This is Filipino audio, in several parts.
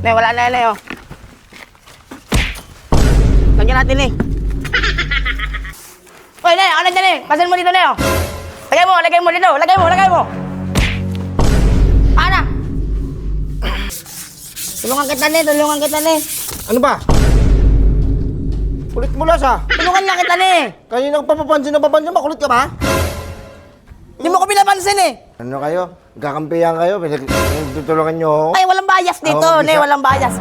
Ne, wala na yan eh, oh. Lagyan natin eh. Uy, ne, ano dyan eh? Pasan mo dito, ne, oh. Lagay mo dito. Lagay mo. Ana. Tulungan kita, ne. Ano ba? Kulit mo las ha? Tulungan lang kita, ne. Kanina ka papapansin, makulit ka ba? Hindi mo ko pinapansin eh. Ano kayo? Kakampihan kayo? Tutulungan nyo ako? Ay, walang bias dito, Oh, ne. Walang bias.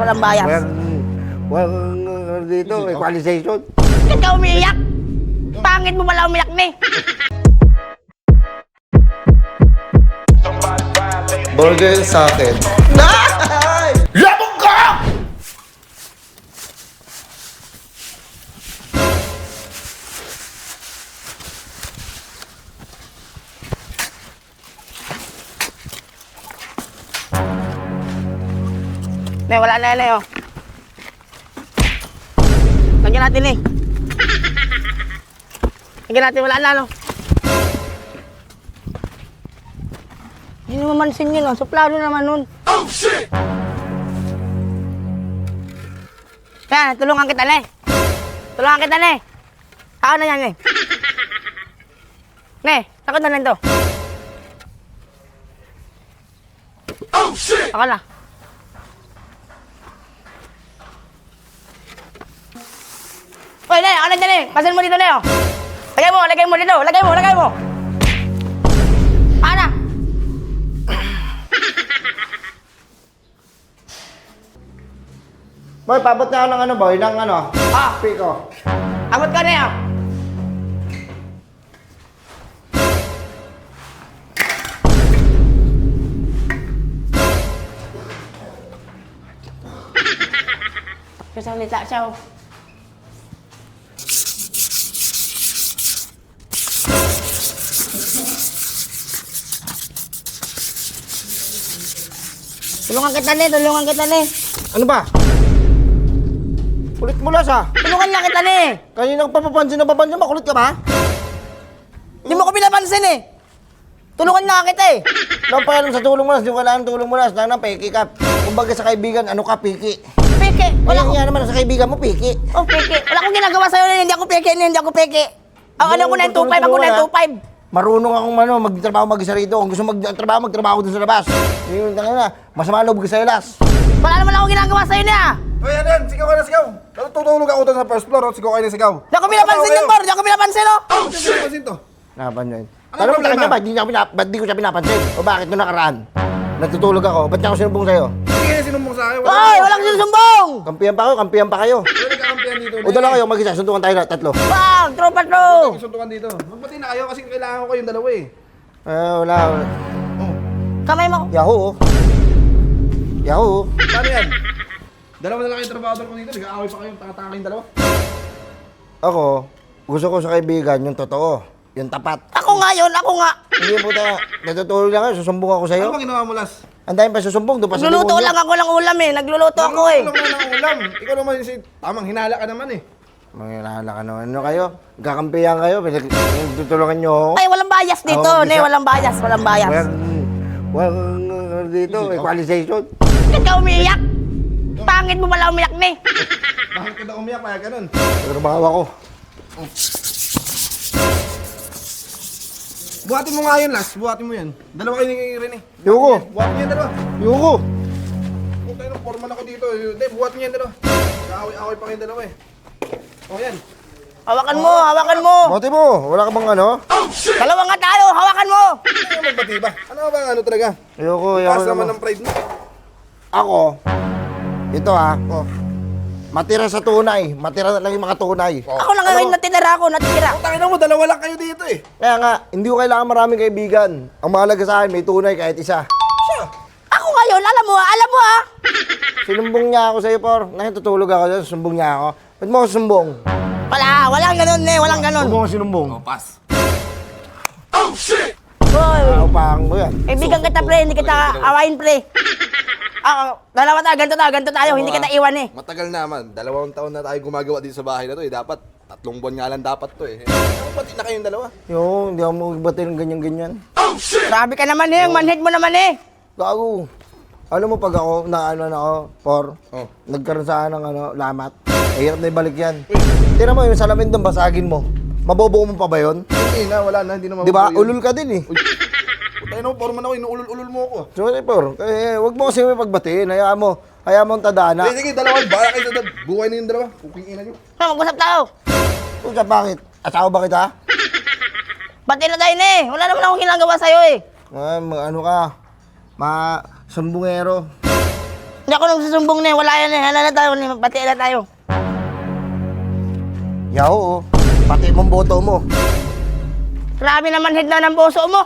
Walang dito, equalization. Bakit ka umiiyak? Pangit mo pala umiyak, ne. Burger sa akin. Labog ka! Ne, wala na yan eh, oh. Lagyan natin eh. Wala na, no. Hindi naman mansin yun, oh. Suplado naman nun. Oh, shit! Yan, tulungan kita, ne. Ako na yan, ne. Ne, takot na lang to. Oh, shit! Ako na. Uy, ne, ano dyan eh? Pasan mo dito, ne, oh. Lagay mo dito. Ana. Boy, pabot na ako ng ano, boy? Ng ano? Ah. Piko. Abot ka, ne, oh. Salita siya, oh. Tulungan kita, ne. Ano ba? Kulit mo las ha? Tulungan lang kita, ne. Kanina ka papapansin, makulit ka ba? Hindi mo ko pinapansin eh. Tulungan nga kita eh. Nang pa sa tulong mo las, hindi ko kailangan tulong mo las. Nang peki ka. Kumbaga sa kaibigan, ano ka, piki. Peke. Wala ko naman sa kaibigan mo, piki. Oh, peke. Wala akong ginagawa sa'yo na hindi ako peke. Ang ano ko 925, ako 925. Marunong akong magtrabaho mag-isa rito. Kung gusto magtrabaho dun sa labas. Yung na, masama loob ka sa'yo, las. Wala naman akong ginagawa sa'yo na. Hoy, ano yan? Sigaw ka na sigaw. Tutulog ako doon sa first floor. Sigaw kayo na sigaw. Hindi ako pinapansin yung bar. Hindi ako pinapansin, oh. Ano yung pinapansin to? Napansin. Ano Tanong sa problema? kanya, ba't di ko siya pinapansin? O bakit nung nakaraan? Natutulog ako. Ba't niya ako sinumbong sa'yo? Hindi kayo sinumbong sa akin. Ay, walang sinusumbong. Kampiyan pa kayo. Wala nagkakampihan dito. O dalawa kayo mag-isa, suntukan tayo na, tatlo. Wow, tropa to. Suntukan dito. Magbati na kayo kasi kailangan ko kayong dalawa eh. Wala. Kamay mo. Yahoo! Paano yan? Dalawa na lang kayong trabador ko dito. Nag-aaway pa kayong taka kayong dalawa. Ako, gusto ko sa kaibigan yung totoo. Yung tapat. Ako nga. Hindi po tayo. Natutulog lang kayo, susumbong ako sa'yo. Ano bang ginawa mo, Las? Ang dami pa susumbong, doon pa sa Nagluluto demonyo. lang ako ng ulam eh. Nagluluto ako eh. Ulam na ng ulam. Ikaw naman si tamang hinala ka naman eh. Manginala ka naman. Ano kayo? Kakampihan kayo, tutulungan nyo ako. Ay, walang bias dito, Ako, ne. Walang bias. Walang dito, equalization. Bakit ka umiiyak? Pangit mo pala umiyak, ne. Bakit ka daw umiyak? Kaya ganun. Trabaho ako. Buhatin mo nga yun, Las. Buhatin mo yan. Dalawa kayo ni Rene. Yuko! Buhatin mo yan, dalawa. Yuko! Kung tayo ng formal ako dito. Hindi, buhatin mo yan, dalawa. Kaaway-away pa kayong dalawa eh. O yan. Hawakan mo. Bote mo, wala ka bang ano? Dalawa nga tayo, hawakan mo. Ano yung magbati ba? Ano ba ang ano talaga? Ayoko Taas naman naman. ng pride mo. Ako, ito matira sa tunay. Matira na lang yung mga tunay. Ako lang ngayon natitira. Tangina mo, dalawa lang kayo dito eh. Kaya nga, hindi ko kailangan maraming kaibigan. Ang mahalaga sa akin, may tunay kahit isa. Ako ngayon, alam mo ah. Sinumbong niya ako sa'yo, Por. Ngayon tutulog ako dyan, sumbong niya ako. Ba't mo ako sumbong? Walang ganun, ne. Walang ganun. Huwag mo ako sinumbong. Pass. Hoy, Upang mo yan. kaibigan kita, pre. Hindi kita awayin, pre. Dalawa tayo, ganito tayo. Hindi kita iwan eh. Matagal naman. 2 taon na tayo gumagawa dito sa bahay na to eh. Dapat 3 buwan nga lang dapat to eh. Ano pati na kayong dalawa? Hindi ako magbati ng ganyan-ganyan. Grabe ka naman eh. Ang manhid mo naman eh. Gago. Alam mo pag ako, na por, Oh. nagkaroon sa ng lamat, hirap na ibalik yan. Tira mo, yung salamin doon, basagin mo. Mabobuo mo pa ba yun? Hindi na, wala na, hindi na Di ba? mabubuo yun. Ulul ka din eh. Tayo na, foreman ako, inuulol-ulol mo ako. Sorry, por. Huwag mo kasi may pagbatiin. Hayaan mo ang tadhana. Sige, dalawa, bala kayo sa buhay na yung dalawa. Kuking ina nyo. Mag-usap tayo. Pucha, bakit? Asawa ba kita? Pati na tayo na eh. Wala naman akong ginagawa sa'yo eh. Ano ka? Sumbungero. Hindi ako nagsusumbong na eh. Wala yan eh. Hala na tayo. Pati na tayo. Yaw, oh. Pati mong boto mo. Grabe naman hid na ng puso mo.